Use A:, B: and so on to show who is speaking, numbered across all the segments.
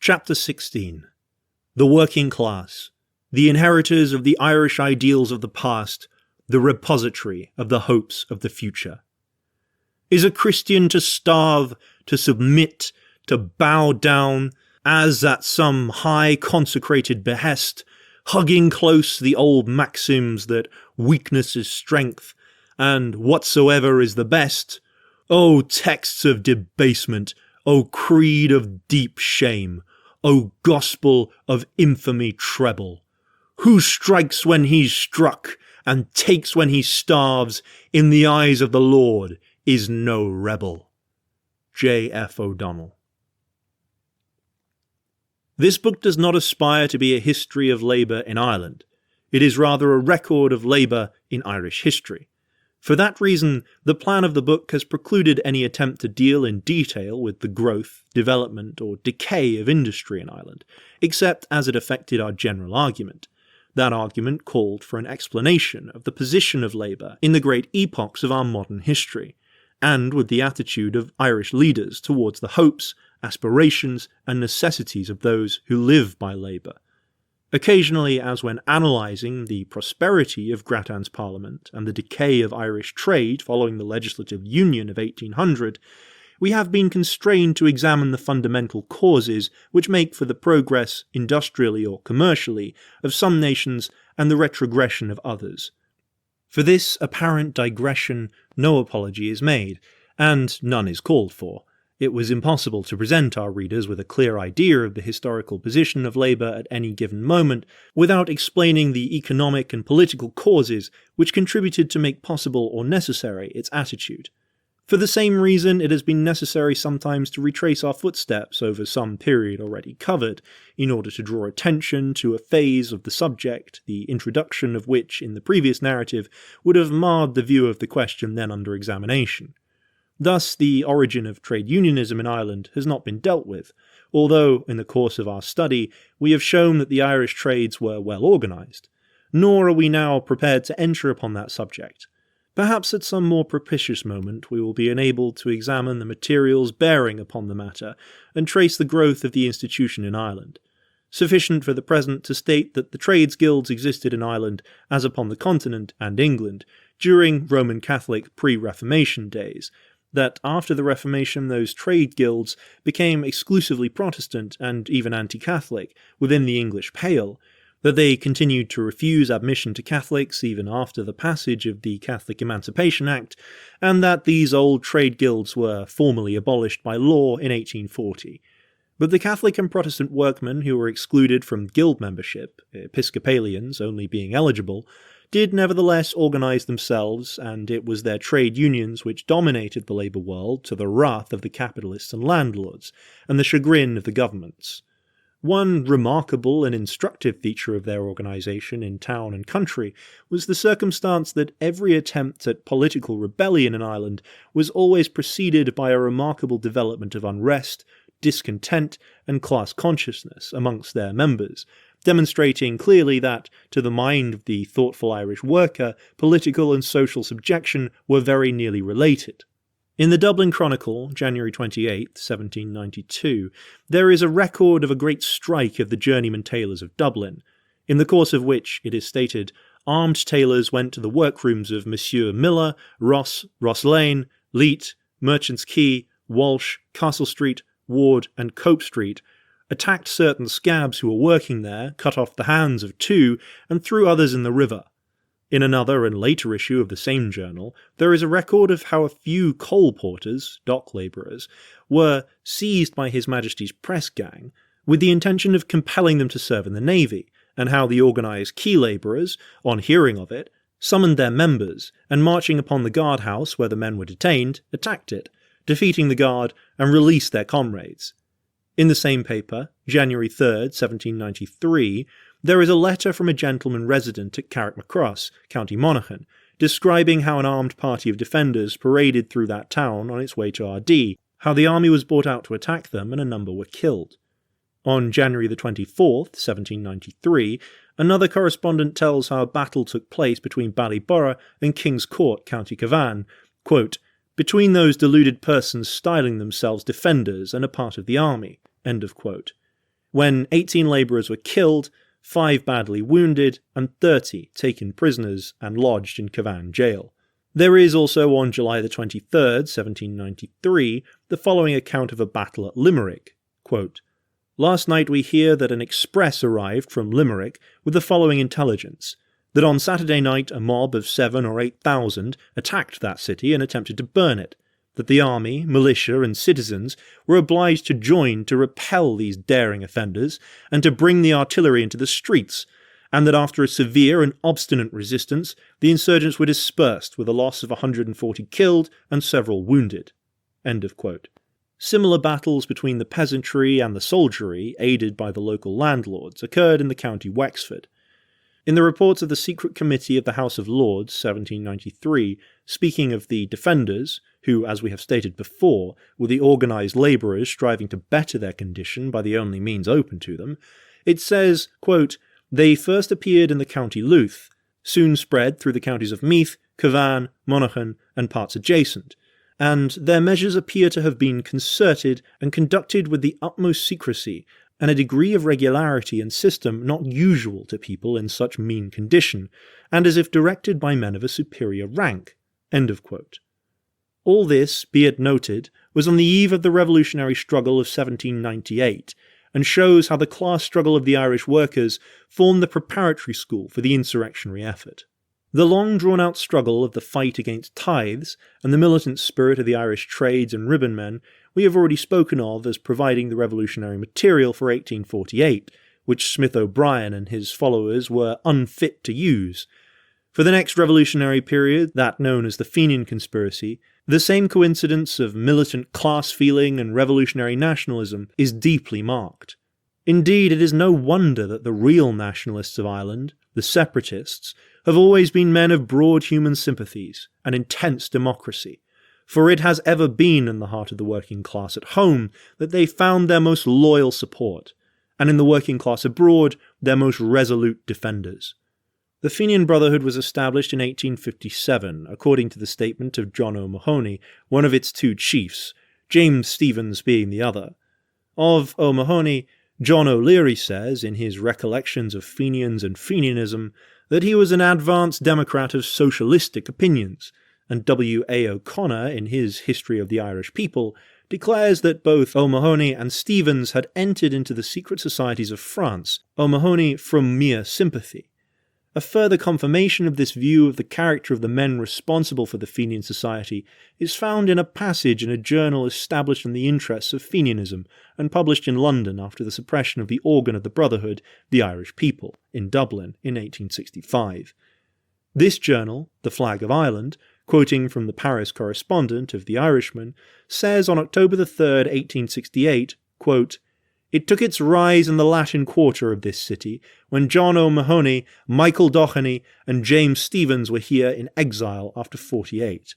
A: Chapter 16. The Working Class, the inheritors of the Irish ideals of the past, the repository of the hopes of the future. Is a Christian to starve, to submit, to bow down, as at some high consecrated behest, hugging close the old maxims that weakness is strength, and whatsoever is the best? O texts of debasement, O creed of deep shame, O gospel of infamy treble! Who strikes when he's struck, and takes when he starves, in the eyes of the Lord is no rebel. J. F. O'Donnell. This book does not aspire to be a history of labour in Ireland. It is rather a record of labour in Irish history. For that reason, the plan of the book has precluded any attempt to deal in detail with the growth, development, or decay of industry in Ireland, except as it affected our general argument. That argument called for an explanation of the position of labour in the great epochs of our modern history, and with the attitude of Irish leaders towards the hopes, aspirations, and necessities of those who live by labour. Occasionally, as when analysing the prosperity of Grattan's Parliament and the decay of Irish trade following the Legislative Union of 1800, we have been constrained to examine the fundamental causes which make for the progress, industrially or commercially, of some nations and the retrogression of others. For this apparent digression no apology is made, and none is called for. It was impossible to present our readers with a clear idea of the historical position of labour at any given moment without explaining the economic and political causes which contributed to make possible or necessary its attitude. For the same reason, it has been necessary sometimes to retrace our footsteps over some period already covered, in order to draw attention to a phase of the subject, the introduction of which in the previous narrative would have marred the view of the question then under examination. Thus, the origin of trade unionism in Ireland has not been dealt with, although, in the course of our study, we have shown that the Irish trades were well organised. Nor are we now prepared to enter upon that subject. Perhaps at some more propitious moment we will be enabled to examine the materials bearing upon the matter, and trace the growth of the institution in Ireland. Sufficient for the present to state that the trades guilds existed in Ireland, as upon the continent and England, during Roman Catholic pre-Reformation days, that after the Reformation those trade guilds became exclusively Protestant and even anti-Catholic within the English Pale, that they continued to refuse admission to Catholics even after the passage of the Catholic Emancipation Act, and that these old trade guilds were formally abolished by law in 1840. But the Catholic and Protestant workmen who were excluded from guild membership, Episcopalians only being eligible, did nevertheless organise themselves, and it was their trade unions which dominated the labour world to the wrath of the capitalists and landlords, and the chagrin of the governments. One remarkable and instructive feature of their organisation in town and country was the circumstance that every attempt at political rebellion in Ireland was always preceded by a remarkable development of unrest, discontent, and class consciousness amongst their members, demonstrating clearly that, to the mind of the thoughtful Irish worker, political and social subjection were very nearly related. In the Dublin Chronicle, January 28, 1792, there is a record of a great strike of the journeyman tailors of Dublin, in the course of which, it is stated, armed tailors went to the workrooms of Monsieur Miller, Ross, Ross Lane, Leet, Merchants Quay, Walsh, Castle Street, Ward, and Cope Street, attacked certain scabs who were working there, cut off the hands of 2, and threw others in the river. In another and later issue of the same journal, there is a record of how a few coal porters, dock labourers, were seized by His Majesty's press gang, with the intention of compelling them to serve in the navy, and how the organised quay labourers, on hearing of it, summoned their members, and marching upon the guard-house where the men were detained, attacked it, defeating the guard, and released their comrades. In the same paper, January 3rd, 1793, there is a letter from a gentleman resident at Carrickmacross, County Monaghan, describing how an armed party of defenders paraded through that town on its way to Ardee, how the army was brought out to attack them and a number were killed. On January the 24th, 1793, another correspondent tells how a battle took place between Ballyborough and King's Court, County Cavan, quote, between those deluded persons styling themselves defenders and a part of the army. End of quote. when 18 labourers were killed, 5 badly wounded, and 30 taken prisoners and lodged in Cavan jail. There is also on July the 23rd, 1793, the following account of a battle at Limerick. Quote, "Last night we hear that an express arrived from Limerick with the following intelligence, that on Saturday night a mob of 7,000 or 8,000 attacked that city and attempted to burn it, that the army, militia, and citizens were obliged to join to repel these daring offenders and to bring the artillery into the streets, and that after a severe and obstinate resistance, the insurgents were dispersed with a loss of 140 killed and several wounded." End of quote. Similar battles between the peasantry and the soldiery, aided by the local landlords, occurred in the county Wexford. In the reports of the Secret Committee of the House of Lords, 1793, speaking of the defenders, who, as we have stated before, were the organised labourers striving to better their condition by the only means open to them, it says, quote, "They first appeared in the county Louth, soon spread through the counties of Meath, Cavan, Monaghan, and parts adjacent, and their measures appear to have been concerted and conducted with the utmost secrecy, and a degree of regularity and system not usual to people in such mean condition, and as if directed by men of a superior rank." End of quote. All this, be it noted, was on the eve of the revolutionary struggle of 1798, and shows how the class struggle of the Irish workers formed the preparatory school for the insurrectionary effort. The long-drawn-out struggle of the fight against tithes and the militant spirit of the Irish trades and ribbonmen we have already spoken of as providing the revolutionary material for 1848, which Smith O'Brien and his followers were unfit to use. For the next revolutionary period, that known as the Fenian Conspiracy, the same coincidence of militant class feeling and revolutionary nationalism is deeply marked. Indeed, it is no wonder that the real nationalists of Ireland, the separatists, have always been men of broad human sympathies and intense democracy, for it has ever been in the heart of the working class at home that they found their most loyal support, and in the working class abroad their most resolute defenders. The Fenian Brotherhood was established in 1857, according to the statement of John O'Mahony, one of its 2 chiefs, James Stephens being the other. Of O'Mahony, John O'Leary says, in his Recollections of Fenians and Fenianism, that he was an advanced Democrat of socialistic opinions, and W. A. O'Connor, in his History of the Irish People, declares that both O'Mahony and Stephens had entered into the secret societies of France, O'Mahony from mere sympathy. A further confirmation of this view of the character of the men responsible for the Fenian Society is found in a passage in a journal established in the interests of Fenianism and published in London after the suppression of the organ of the Brotherhood, the Irish People, in Dublin in 1865. This journal, The Flag of Ireland, quoting from the Paris correspondent of The Irishman, says on October 3, 1868, quote, "It took its rise in the Latin quarter of this city, when John O'Mahony, Michael Docheny, and James Stephens were here in exile after 48.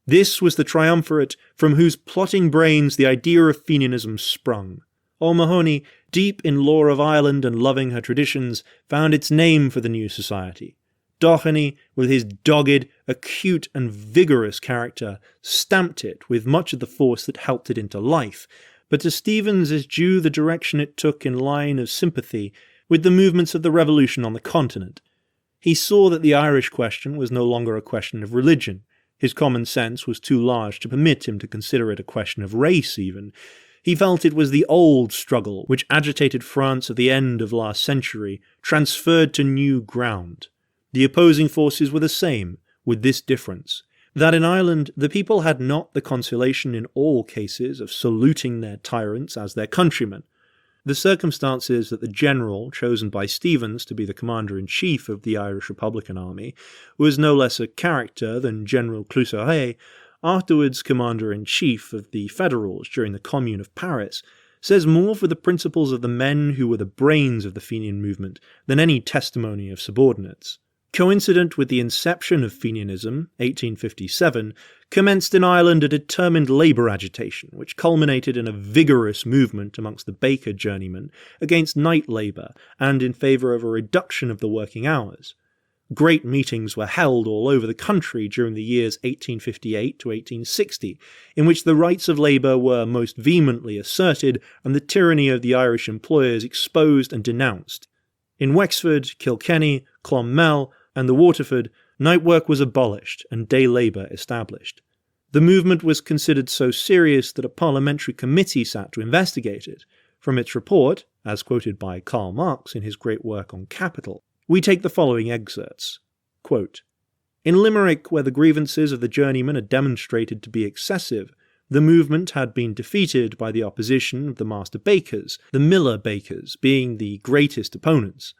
A: This was the triumvirate from whose plotting brains the idea of Fenianism sprung. O'Mahony, deep in lore of Ireland and loving her traditions, found its name for the new society. Docheny, with his dogged, acute, and vigorous character, stamped it with much of the force that helped it into life, but to Stephens is due the direction it took in line of sympathy with the movements of the revolution on the continent. He saw that the Irish question was no longer a question of religion. His common sense was too large to permit him to consider it a question of race, even. He felt it was the old struggle which agitated France at the end of last century, transferred to new ground. The opposing forces were the same, with this difference, that in Ireland the people had not the consolation in all cases of saluting their tyrants as their countrymen. The circumstances that the general chosen by Stephens to be the commander-in-chief of the Irish Republican Army was no less a character than General Cluseret, afterwards commander-in-chief of the Federals during the Commune of Paris, says more for the principles of the men who were the brains of the Fenian movement than any testimony of subordinates. Coincident with the inception of Fenianism, 1857, commenced in Ireland a determined labour agitation which culminated in a vigorous movement amongst the baker journeymen against night labour and in favour of a reduction of the working hours. Great meetings were held all over the country during the years 1858 to 1860, in which the rights of labour were most vehemently asserted and the tyranny of the Irish employers exposed and denounced. In Wexford, Kilkenny, Clonmel, and the Waterford, night work was abolished and day labour established. The movement was considered so serious that a parliamentary committee sat to investigate it. From its report, as quoted by Karl Marx in his great work on Capital, we take the following excerpts. Quote, "In Limerick, where the grievances of the journeymen are demonstrated to be excessive, the movement had been defeated by the opposition of the master bakers, the miller bakers being the greatest opponents.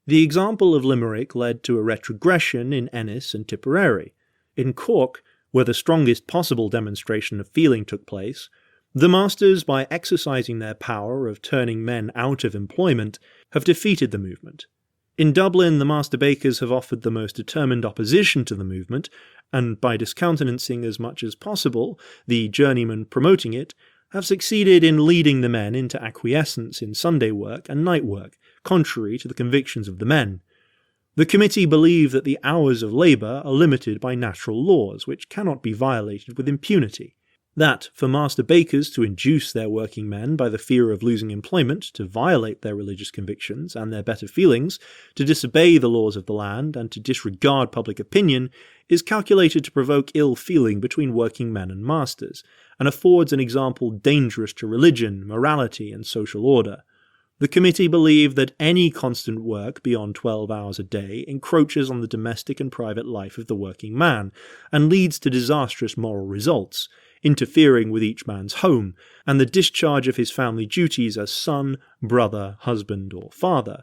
A: The example of Limerick led to a retrogression in Ennis and Tipperary. In Cork, where the strongest possible demonstration of feeling took place, the masters, by exercising their power of turning men out of employment, have defeated the movement. In Dublin, the master bakers have offered the most determined opposition to the movement, and by discountenancing as much as possible the journeymen promoting it, have succeeded in leading the men into acquiescence in Sunday work and night work, contrary to the convictions of the men. The committee believe that the hours of labour are limited by natural laws, which cannot be violated with impunity. That, for master bakers to induce their working men by the fear of losing employment to violate their religious convictions and their better feelings, to disobey the laws of the land, and to disregard public opinion, is calculated to provoke ill feeling between working men and masters, and affords an example dangerous to religion, morality, and social order. The committee believe that any constant work beyond 12 hours a day encroaches on the domestic and private life of the working man, and leads to disastrous moral results, interfering with each man's home, and the discharge of his family duties as son, brother, husband, or father.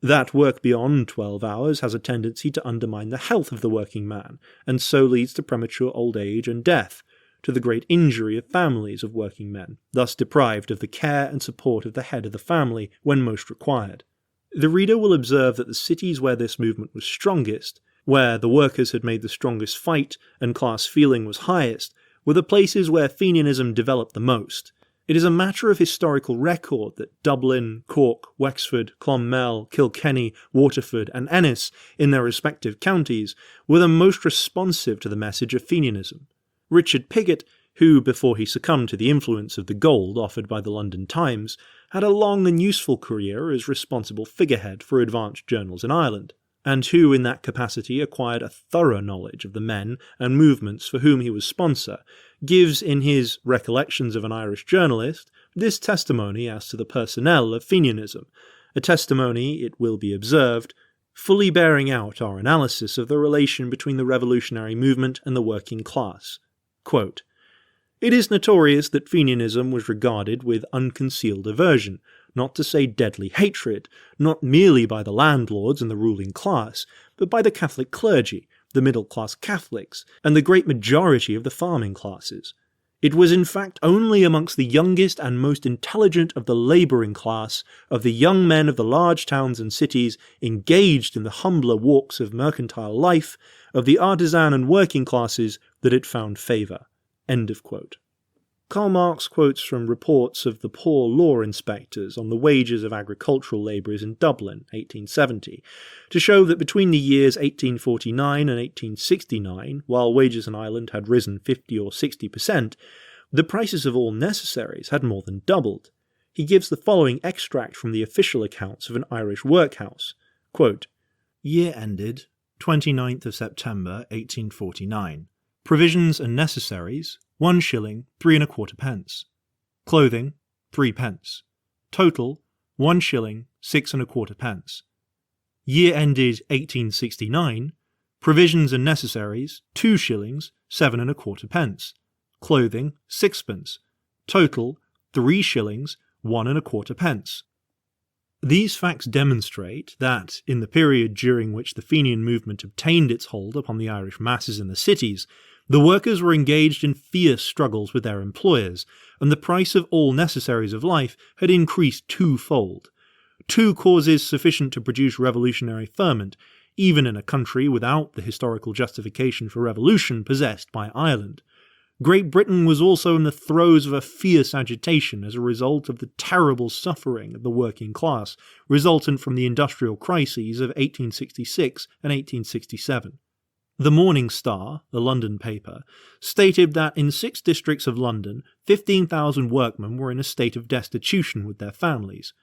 A: That work beyond 12 hours has a tendency to undermine the health of the working man, and so leads to premature old age and death, to the great injury of families of working men, thus deprived of the care and support of the head of the family when most required. The reader will observe that the cities where this movement was strongest, where the workers had made the strongest fight and class feeling was highest, were the places where Fenianism developed the most. It is a matter of historical record that Dublin, Cork, Wexford, Clonmel, Kilkenny, Waterford, and Ennis, in their respective counties, were the most responsive to the message of Fenianism. Richard Pigott, who, before he succumbed to the influence of the gold offered by the London Times, had a long and useful career as responsible figurehead for advanced journals in Ireland, and who in that capacity acquired a thorough knowledge of the men and movements for whom he was sponsor, gives in his Recollections of an Irish Journalist this testimony as to the personnel of Fenianism, a testimony, it will be observed, fully bearing out our analysis of the relation between the revolutionary movement and the working class. Quote, "It is notorious that Fenianism was regarded with unconcealed aversion, not to say deadly hatred, not merely by the landlords and the ruling class, but by the Catholic clergy, the middle-class Catholics, and the great majority of the farming classes. It was in fact only amongst the youngest and most intelligent of the labouring class, of the young men of the large towns and cities engaged in the humbler walks of mercantile life, of the artisan and working classes, that it found favour." End of quote. Karl Marx quotes from reports of the poor law inspectors on the wages of agricultural labourers in Dublin, 1870, to show that between the years 1849 and 1869, while wages in Ireland had risen 50 or 60%, the prices of all necessaries had more than doubled. He gives the following extract from the official accounts of an Irish workhouse. Quote, "Year ended 29th of September 1849. Provisions and necessaries, 1 shilling 3 1/4 pence. Clothing, 3 pence. Total, 1 shilling 6 1/4 pence. Year ended 1869. Provisions and necessaries, 2 shillings 7 1/4 pence. Clothing, 6 pence. Total, 3 shillings 1 1/4 pence. These facts demonstrate that, in the period during which the Fenian movement obtained its hold upon the Irish masses in the cities, the workers were engaged in fierce struggles with their employers, and the price of all necessaries of life had increased twofold. Two causes sufficient to produce revolutionary ferment, even in a country without the historical justification for revolution possessed by Ireland. Great Britain was also in the throes of a fierce agitation as a result of the terrible suffering of the working class, resultant from the industrial crises of 1866 and 1867. The Morning Star, the London paper, stated that in 6 districts of London, 15,000 workmen were in a state of destitution with their families.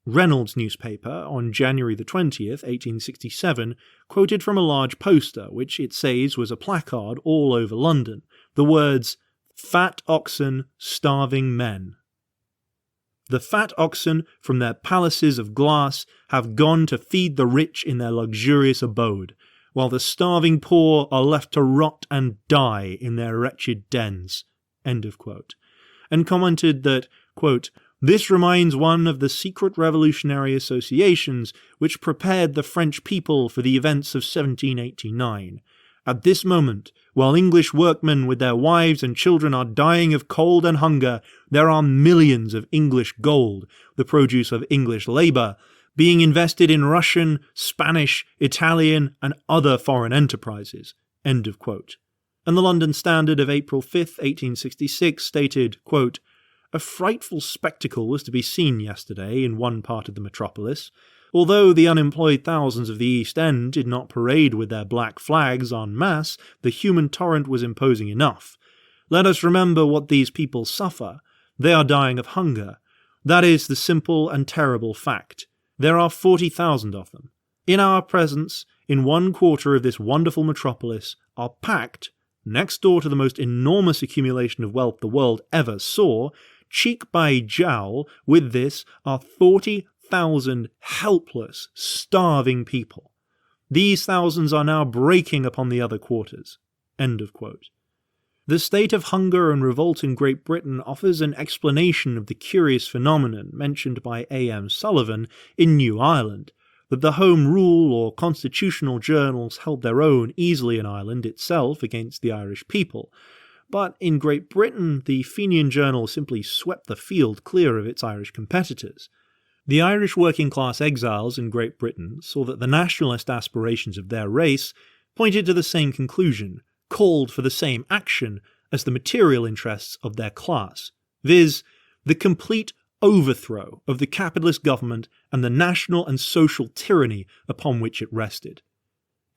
A: Reynolds' newspaper, on January 20th, 1867, quoted from a large poster, which it says was a placard all over London, the words, "Fat oxen, starving men." The fat oxen from their palaces of glass have gone to feed the rich in their luxurious abode, while the starving poor are left to rot and die in their wretched dens. End of quote. And commented that, quote, "This reminds one of the secret revolutionary associations which prepared the French people for the events of 1789. At this moment, while English workmen with their wives and children are dying of cold and hunger, there are millions of English gold, the produce of English labour, being invested in Russian, Spanish, Italian, and other foreign enterprises." End of quote. And the London Standard of April 5th, 1866 stated, quote, "A frightful spectacle was to be seen yesterday in one part of the metropolis. Although the unemployed thousands of the East End did not parade with their black flags en masse, the human torrent was imposing enough. Let us remember what these people suffer. They are dying of hunger. That is the simple and terrible fact. There are 40,000 of them. In our presence, in one quarter of this wonderful metropolis, are packed, next door to the most enormous accumulation of wealth the world ever saw, cheek by jowl with this are 40,000 helpless, starving people. These thousands are now breaking upon the other quarters." End of quote. The state of hunger and revolt in Great Britain offers an explanation of the curious phenomenon mentioned by A.M. Sullivan in New Ireland, that the Home Rule or constitutional journals held their own easily in Ireland itself against the Irish people, but in Great Britain the Fenian Journal simply swept the field clear of its Irish competitors. The Irish working-class exiles in Great Britain saw that the nationalist aspirations of their race pointed to the same conclusion, called for the same action as the material interests of their class, viz., the complete overthrow of the capitalist government and the national and social tyranny upon which it rested.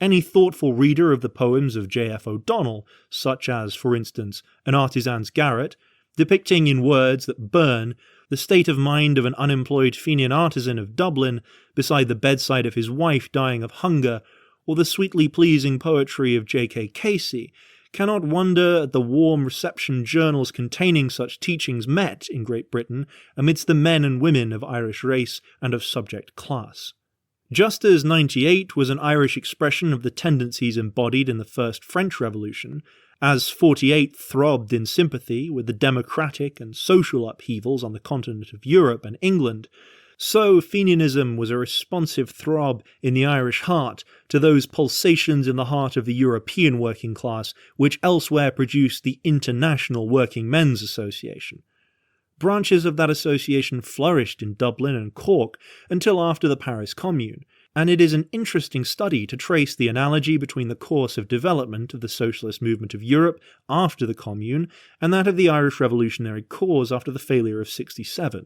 A: Any thoughtful reader of the poems of J.F. O'Donnell, such as, for instance, An Artisan's Garret, depicting in words that burn the state of mind of an unemployed Fenian artisan of Dublin beside the bedside of his wife dying of hunger, or the sweetly pleasing poetry of J.K. Casey, cannot wonder at the warm reception journals containing such teachings met in Great Britain amidst the men and women of Irish race and of subject class. Just as 98 was an Irish expression of the tendencies embodied in the First French Revolution, as 48 throbbed in sympathy with the democratic and social upheavals on the continent of Europe and England, so Fenianism was a responsive throb in the Irish heart to those pulsations in the heart of the European working class which elsewhere produced the International Working Men's Association. Branches of that association flourished in Dublin and Cork until after the Paris Commune, and it is an interesting study to trace the analogy between the course of development of the socialist movement of Europe after the Commune and that of the Irish revolutionary cause after the failure of 67.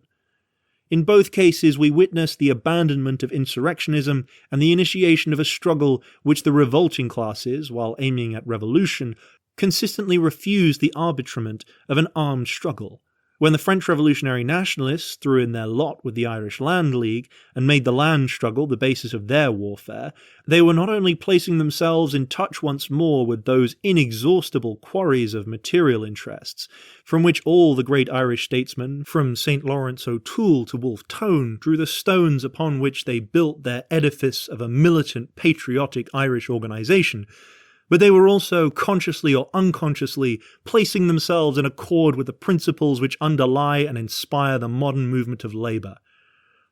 A: In both cases we witness the abandonment of insurrectionism and the initiation of a struggle which the revolting classes, while aiming at revolution, consistently refused the arbitrament of an armed struggle. When the French revolutionary nationalists threw in their lot with the Irish Land League and made the land struggle the basis of their warfare, they were not only placing themselves in touch once more with those inexhaustible quarries of material interests, from which all the great Irish statesmen, from St. Lawrence O'Toole to Wolfe Tone, drew the stones upon which they built their edifice of a militant, patriotic Irish organisation, but they were also, consciously or unconsciously, placing themselves in accord with the principles which underlie and inspire the modern movement of labour.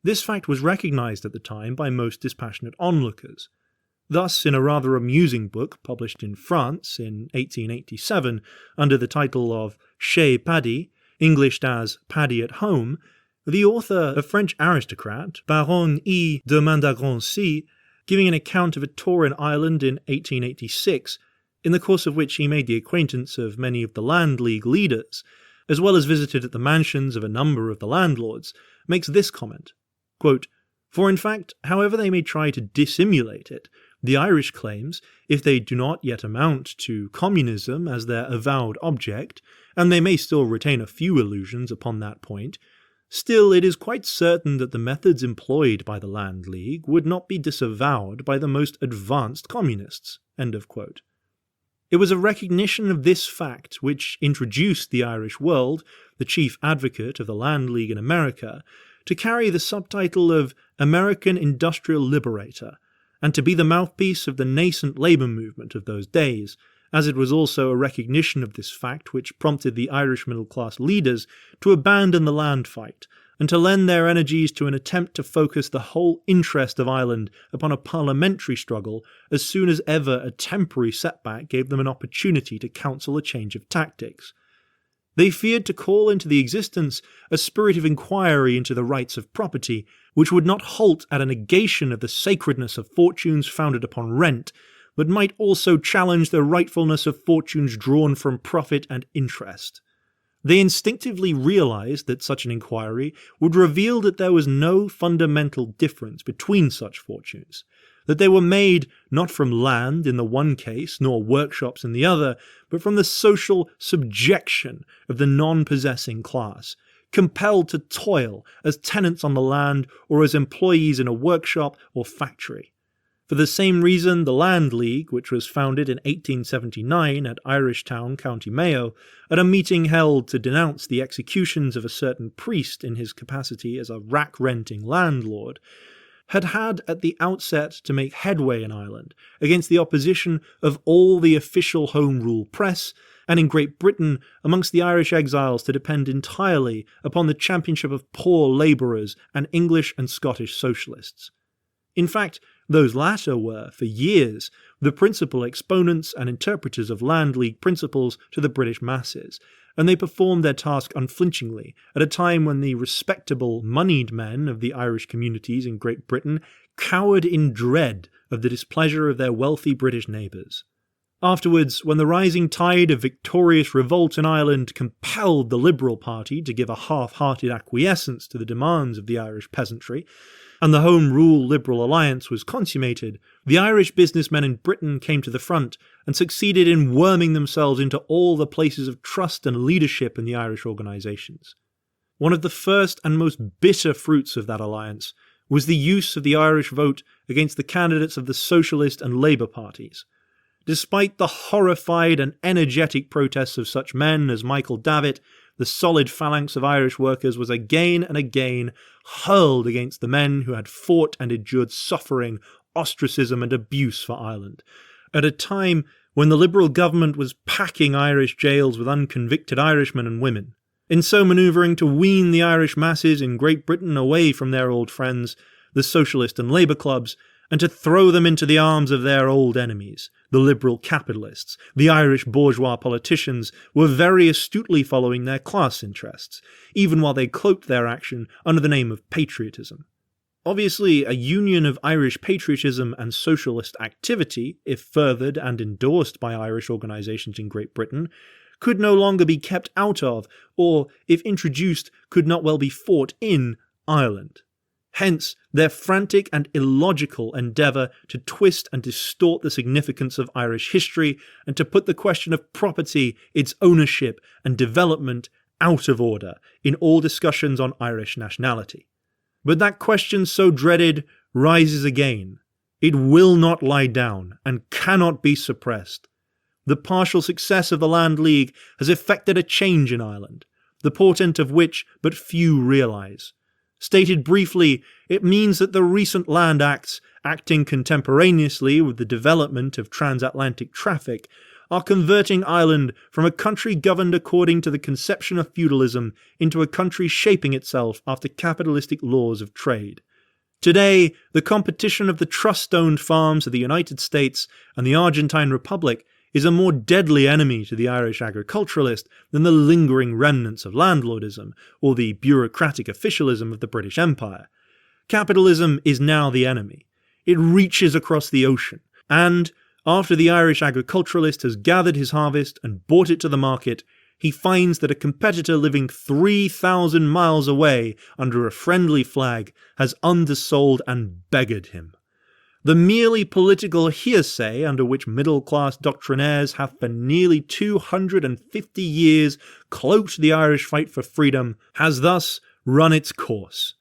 A: This fact was recognised at the time by most dispassionate onlookers. Thus, in a rather amusing book published in France in 1887 under the title of Chez Paddy, Englished as Paddy at Home, the author, a French aristocrat, Baron E. de Montmorency, giving an account of a tour in Ireland in 1886, in the course of which he made the acquaintance of many of the Land League leaders, as well as visited at the mansions of a number of the landlords, makes this comment, quote, "For in fact, however they may try to dissimulate it, the Irish claims, if they do not yet amount to communism as their avowed object, and they may still retain a few illusions upon that point, still it is quite certain that the methods employed by the Land League would not be disavowed by the most advanced communists." End of quote. It was a recognition of this fact which introduced the Irish World, the chief advocate of the Land League in America, to carry the subtitle of American Industrial Liberator, and to be the mouthpiece of the nascent labour movement of those days, as it was also a recognition of this fact which prompted the Irish middle-class leaders to abandon the land fight and to lend their energies to an attempt to focus the whole interest of Ireland upon a parliamentary struggle as soon as ever a temporary setback gave them an opportunity to counsel a change of tactics. They feared to call into the existence a spirit of inquiry into the rights of property, which would not halt at a negation of the sacredness of fortunes founded upon rent, but might also challenge the rightfulness of fortunes drawn from profit and interest. They instinctively realized that such an inquiry would reveal that there was no fundamental difference between such fortunes, that they were made not from land in the one case, nor workshops in the other, but from the social subjection of the non-possessing class, compelled to toil as tenants on the land or as employees in a workshop or factory. For the same reason, the Land League, which was founded in 1879 at Irishtown, County Mayo, at a meeting held to denounce the executions of a certain priest in his capacity as a rack-renting landlord, had at the outset to make headway in Ireland against the opposition of all the official Home Rule press, and in Great Britain amongst the Irish exiles to depend entirely upon the championship of poor labourers and English and Scottish socialists. In fact, those latter were, for years, the principal exponents and interpreters of Land League principles to the British masses, and they performed their task unflinchingly at a time when the respectable, moneyed men of the Irish communities in Great Britain cowered in dread of the displeasure of their wealthy British neighbours. Afterwards, when the rising tide of victorious revolt in Ireland compelled the Liberal Party to give a half-hearted acquiescence to the demands of the Irish peasantry, and the Home Rule Liberal alliance was consummated, the Irish businessmen in Britain came to the front and succeeded in worming themselves into all the places of trust and leadership in the Irish organisations. One of the first and most bitter fruits of that alliance was the use of the Irish vote against the candidates of the Socialist and Labour parties. Despite the horrified and energetic protests of such men as Michael Davitt, the solid phalanx of Irish workers was again and again hurled against the men who had fought and endured suffering, ostracism and abuse for Ireland, at a time when the Liberal government was packing Irish jails with unconvicted Irishmen and women. In so manoeuvring to wean the Irish masses in Great Britain away from their old friends, the Socialist and Labour clubs, and to throw them into the arms of their old enemies, the liberal capitalists, the Irish bourgeois politicians were very astutely following their class interests, even while they cloaked their action under the name of patriotism. Obviously, a union of Irish patriotism and socialist activity, if furthered and endorsed by Irish organisations in Great Britain, could no longer be kept out of, or, if introduced, could not well be fought in, Ireland. Hence, their frantic and illogical endeavour to twist and distort the significance of Irish history and to put the question of property, its ownership and development out of order in all discussions on Irish nationality. But that question so dreaded rises again. It will not lie down and cannot be suppressed. The partial success of the Land League has effected a change in Ireland, the portent of which but few realise. Stated briefly, it means that the recent Land Acts, acting contemporaneously with the development of transatlantic traffic, are converting Ireland from a country governed according to the conception of feudalism into a country shaping itself after capitalistic laws of trade. Today, the competition of the trust-owned farms of the United States and the Argentine Republic is a more deadly enemy to the Irish agriculturalist than the lingering remnants of landlordism or the bureaucratic officialism of the British Empire. Capitalism is now the enemy. It reaches across the ocean, and, After the Irish agriculturalist has gathered his harvest and brought it to the market, he finds that a competitor living 3,000 miles away under a friendly flag has undersold and beggared him. The merely political hearsay under which middle-class doctrinaires have for nearly 250 years cloaked the Irish fight for freedom has thus run its course.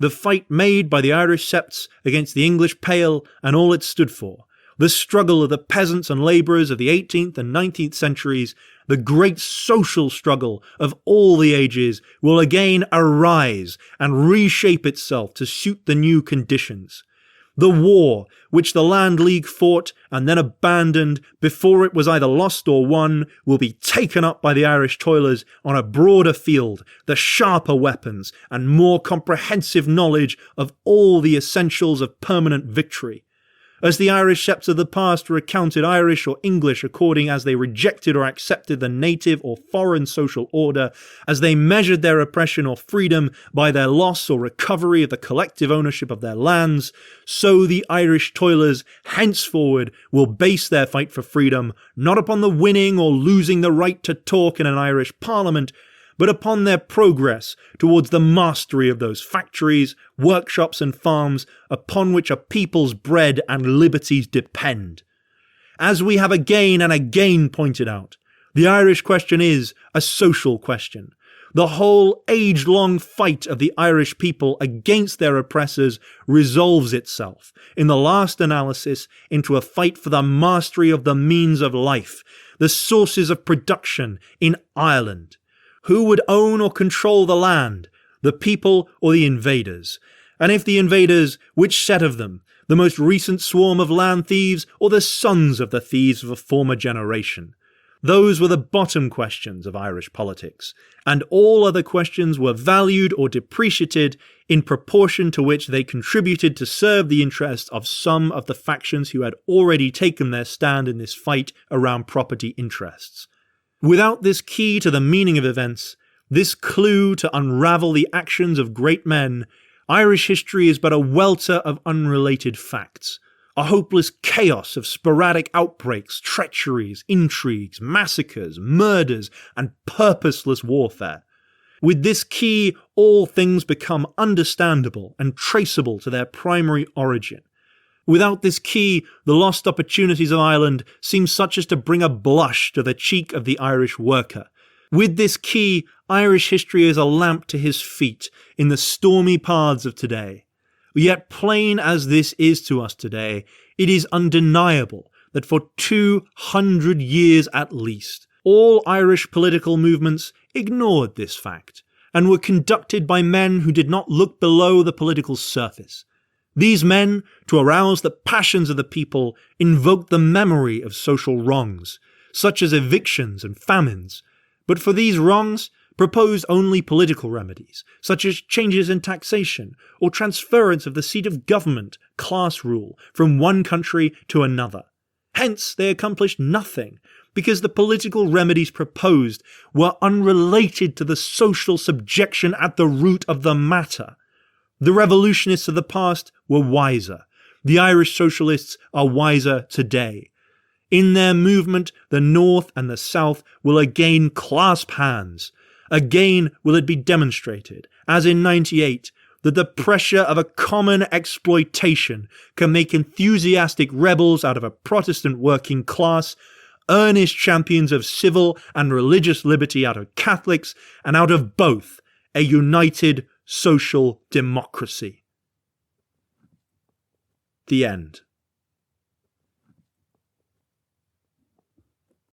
A: The fight made by the Irish septs against the English Pale and all it stood for, the struggle of the peasants and labourers of the 18th and 19th centuries, the great social struggle of all the ages will again arise and reshape itself to suit the new conditions. The war, which the Land League fought and then abandoned before it was either lost or won, will be taken up by the Irish toilers on a broader field, the sharper weapons and more comprehensive knowledge of all the essentials of permanent victory. As the Irish septs of the past were accounted Irish or English according as they rejected or accepted the native or foreign social order, as they measured their oppression or freedom by their loss or recovery of the collective ownership of their lands, so the Irish toilers henceforward will base their fight for freedom not upon the winning or losing the right to talk in an Irish parliament, but upon their progress towards the mastery of those factories, workshops and farms upon which a people's bread and liberties depend. As we have again and again pointed out, the Irish question is a social question. The whole age-long fight of the Irish people against their oppressors resolves itself, in the last analysis, into a fight for the mastery of the means of life, the sources of production in Ireland. Who would own or control the land, the people or the invaders? And if the invaders, which set of them? The most recent swarm of land thieves or the sons of the thieves of a former generation? Those were the bottom questions of Irish politics, and all other questions were valued or depreciated in proportion to which they contributed to serve the interests of some of the factions who had already taken their stand in this fight around property interests. Without this key to the meaning of events, this clue to unravel the actions of great men, Irish history is but a welter of unrelated facts, a hopeless chaos of sporadic outbreaks, treacheries, intrigues, massacres, murders, and purposeless warfare. With this key, all things become understandable and traceable to their primary origin. Without this key, the lost opportunities of Ireland seem such as to bring a blush to the cheek of the Irish worker. With this key, Irish history is a lamp to his feet in the stormy paths of today. Yet plain as this is to us today, it is undeniable that for 200 years at least, all Irish political movements ignored this fact and were conducted by men who did not look below the political surface. These men, to arouse the passions of the people, invoked the memory of social wrongs, such as evictions and famines, but for these wrongs proposed only political remedies, such as changes in taxation or transference of the seat of government, class rule, from one country to another. Hence they accomplished nothing, because the political remedies proposed were unrelated to the social subjection at the root of the matter. The revolutionists of the past were wiser. The Irish socialists are wiser today. In their movement, the North and the South will again clasp hands. Again will it be demonstrated, as in '98, that the pressure of a common exploitation can make enthusiastic rebels out of a Protestant working class, earnest champions of civil and religious liberty out of Catholics, and out of both a united social democracy. The end.